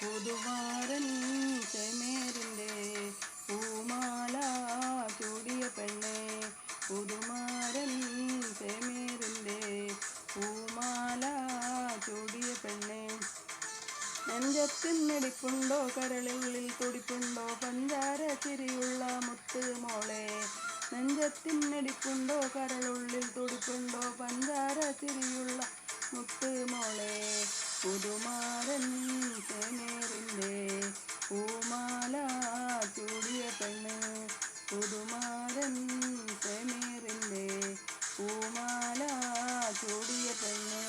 പുതുമാരൻ ചെമേറിൻ്റെ പൂമാല ചൂടിയ പെണ്ണെ, പുതുമാരൻ ചെമേറിൻ്റെ പൂമാല ചൂടിയ പെണ്ണെ. നെഞ്ചത്തിന്നടിപ്പുണ്ടോ കരളുള്ളിൽ തുടിപ്പുണ്ടോ പഞ്ചാര ചിരിയുള്ള മുത്ത് മോളെ. നെഞ്ചത്തിന്നടിപ്പുണ്ടോ കരളുള്ളിൽ തുടിപ്പുണ്ടോ പഞ്ചാര ചിരിയുള്ള മുത്ത് മോളെ. പുതുമാരൻ ചെമേറിൻ്റെ പൂമാല ചൂടിയ പെണ്ണ്, പുതുമാരൻ ചെമേറിൻ്റെ പൂമാല ചൂടിയ പെണ്ണ്.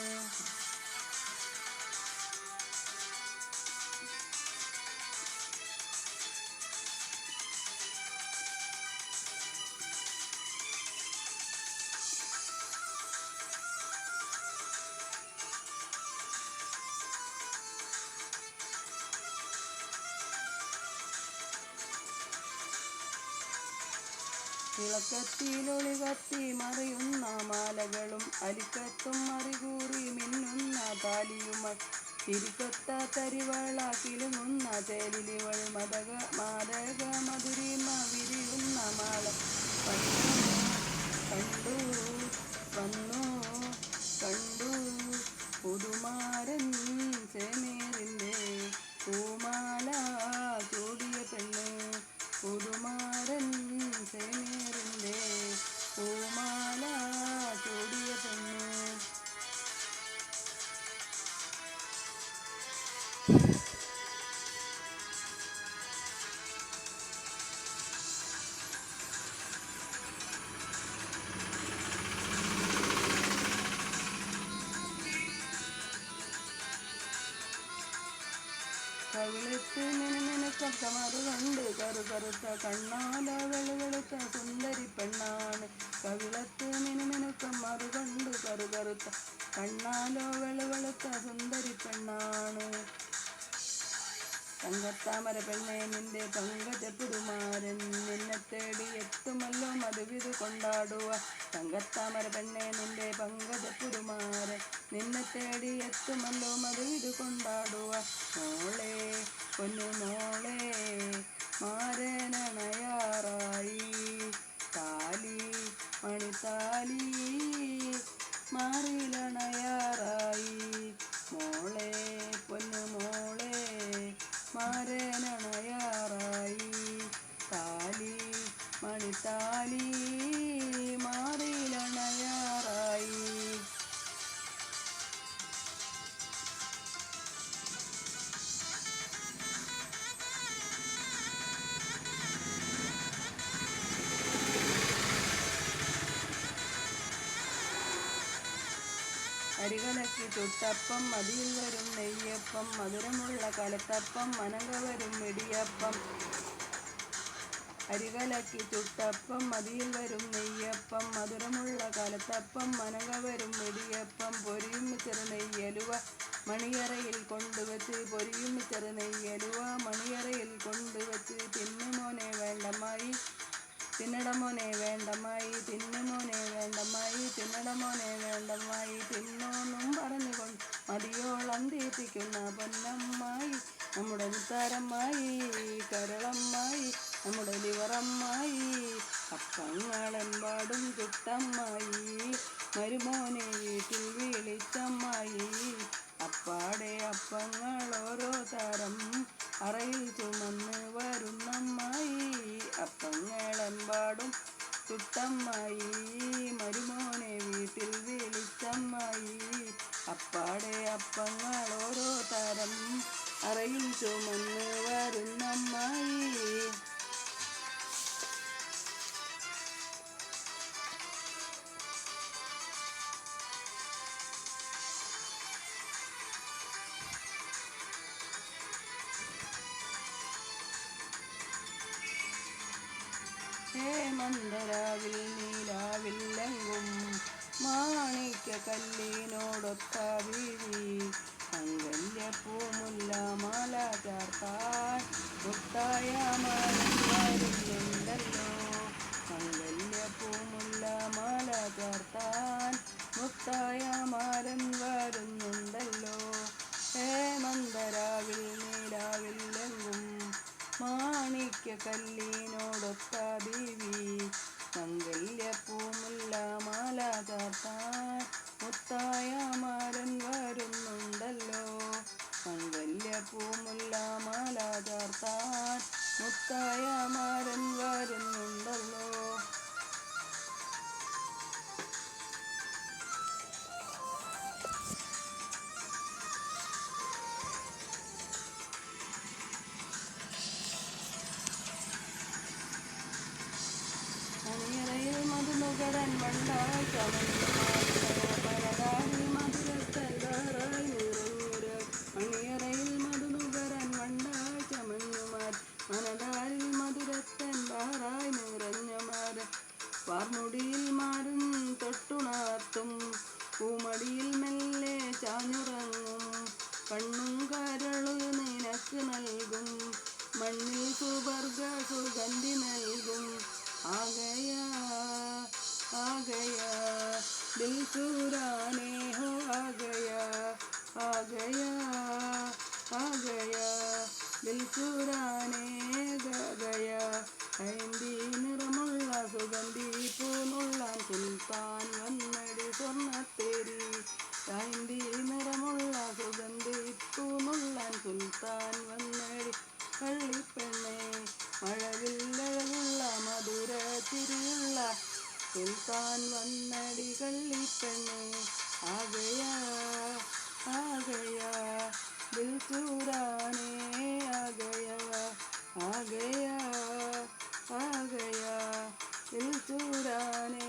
വിളക്കത്തിലൊളി കത്തി മറിയുന്ന മാലകളും അലിക്കത്തും മറികൂറി മിന്നുന്ന താലിയുമായി തിരിക്കൊത്ത തരിവള കിലുങ്ങുന്ന ചേലിലിവൾ മാതക മധുരിമ വിരിയുന്ന മാല കണ്ടു വന്നു കണ്ടു. പുതുമാരൻ ചെമേറിൻ്റെ പൂമാല ചൂടിയ പെണ്ണ്, പുതുമാരൻ ചെമേറിൻ്റെ പൂമാല ചൂടിയ പെണ്ണ്. കവിളത്ത് മിനുമിനുക്കത്ത മറുകണ്ട് കറുകറുത്ത കണ്ണാല വെളുവെളുത്ത സുന്ദരി പെണ്ണാണ്. കവിളത്ത് മിനുമിനുക്കം മറുകണ്ട് കറുകറുത്ത കണ്ണാലോ വെളുവെളുത്ത സുന്ദരി പെണ്ണാണ്. തങ്കത്താമര പെണ്ണെ നിന്റെ പങ്കജ പുതുമാരൻ നിന്നെ തേടി എത്തുമല്ലോ മധുവിധു കൊണ്ടാടുക. തങ്കത്താമര പെണ്ണെ നിന്റെ പങ്കജ പുതുമാരൻ നിന്നെ തേടി എത്തുമല്ലോ മധുവിധു കൊണ്ടാടുക. മോളെ പൊന്നു മോളെ മാരനണയാറായി താലി മണിത്താലി മാറിലണയാറായി. മോളെ പൊന്നു മോളെ മാരനണയാറായി താലി മണിത്താലി മാറിലണയാറായി. അരികലക്കി ചുട്ടപ്പം മതിയിൽ വരും നെയ്യപ്പം മധുരമുള്ള കലത്തപ്പം മനക വരും ഇടിയപ്പം. അരികലക്കി ചുട്ടപ്പം മതിയിൽ വരും നെയ്യപ്പം മധുരമുള്ള കലത്തപ്പം മനക വരും ഇടിയപ്പം. പൊരിയും ചെറുനെയ്യലുവ മണിയറയിൽ കൊണ്ടുവച്ച് പൊരിയും ചെറുനെയ്യലുവ മണിയറയിൽ കൊണ്ടുവച്ച് തിന്നുമോനെ വേണ്ടമായി തിന്നടമോനെ വേണ്ടമായി തിന്നുമോനെ വേണ്ടമായി തിന്നടമോനെ വേണ്ടമായി. തിന്നോന്നും പറഞ്ഞുകൊണ്ട് മതിയോളം തീറ്റിക്കുന്ന പൊന്നമ്മായി നമ്മുടെ മുത്താരമ്മായി കരളമ്മായി നമ്മുടെ ലിവറമ്മായി. അപ്പങ്ങളെമ്പാടും ചുട്ടമ്മായി മരുമോനെ വീട്ടിൽ വിളിച്ചമ്മായി. അപ്പാടെ അപ്പങ്ങൾ ഓരോ തരം അറയിൽ ചുമന്ന് വരുന്നമ്മായി. അപ്പങ്ങളെമ്പാടും ചുട്ടമ്മായി മരുമോനെ വീട്ടിൽ വിളിച്ചമ്മായി. അപ്പാടെ അപ്പങ്ങൾ ഓരോ തരം അറയിൽ ചുമന്ന് വരുന്നമ്മായി. ഹേമന്തരാവിൽ നീലാവില്ലെങ്കും മാണിക്യ കല്ലിനോടൊത്ത വീഴി മംഗല്യപ്പൂമുല്ല മാല ചാർത്താൻ മുത്തായ മാലൻ വരുന്നുണ്ടല്ലോ. മംഗല്യപ്പൂമുല്ല മാല ചാർത്താൻ മുത്തായ മാലൻ വരുന്നുണ്ടല്ലോ. ഹേമന്തരാവിൽ നീലാ കല്ലിനോടൊത്ത ബീവി മംഗല്യപ്പൂമുല്ല മാല ചാർത്താൻ മുത്തായ മാരൻ വരുന്നുണ്ടല്ലോ. മംഗല്യപ്പൂമുല്ല മാല ചാർത്താൻ മുത്തായ മാരൻ വരുന്നുണ്ടല്ലോ. അണിയറയിൽ മധുനുകരൻ വണ്ടായി ചമഞ്ഞുമാരതാരിൽ മധുരത്തൽവാറായി നിറഞ്ഞുര. അണിയറയിൽ മധുനുകരൻ വണ്ടായി ചമഞ്ഞുമാർ മനതാരിൽ മധുരത്തൻവാറായി നിറഞ്ഞമാർ. വാർമുടിയിൽ മാറും തൊട്ടുണർത്തും പൂമടിയിൽ മെല്ലെ ചാഞ്ഞുറങ്ങും. കണ്ണും കരളു നിനക്ക് നൽകും മണ്ണിൽ സുവർഗ സുഗന്ധി നൽകും. ആഗയാ ആഗയാ ദിൽ ചുരാനെ ഹോ ആഗയാ ആഗയാ ആഗയാ ദിൽ ചുരാനെ ഗയാ. ഹൈന്ദി നിറമുള്ള സുഗന്ധി പൂനുള്ളാൻ സുൽത്താൻ വന്നടി സ്വർണ്ണത്തേരി. ഹൈന്ദി നിറമുള്ള സുഗന്ധി പൂനുള്ളാൻ സുൽത്താൻ വന്നടി കള്ളിപ്പെണ്ണെ. മഴവില്ലഴകുള്ള മധുര ചിരിയുള്ള സുൽത്താൻ വന്നടി കള്ളിപ്പെണ്ണെ. ആഗയാ ആഗയാ ദിൽ ചുരാനെ ആഗയാ ആഗയാ ആഗയാ ദിൽ ചുരാനെ.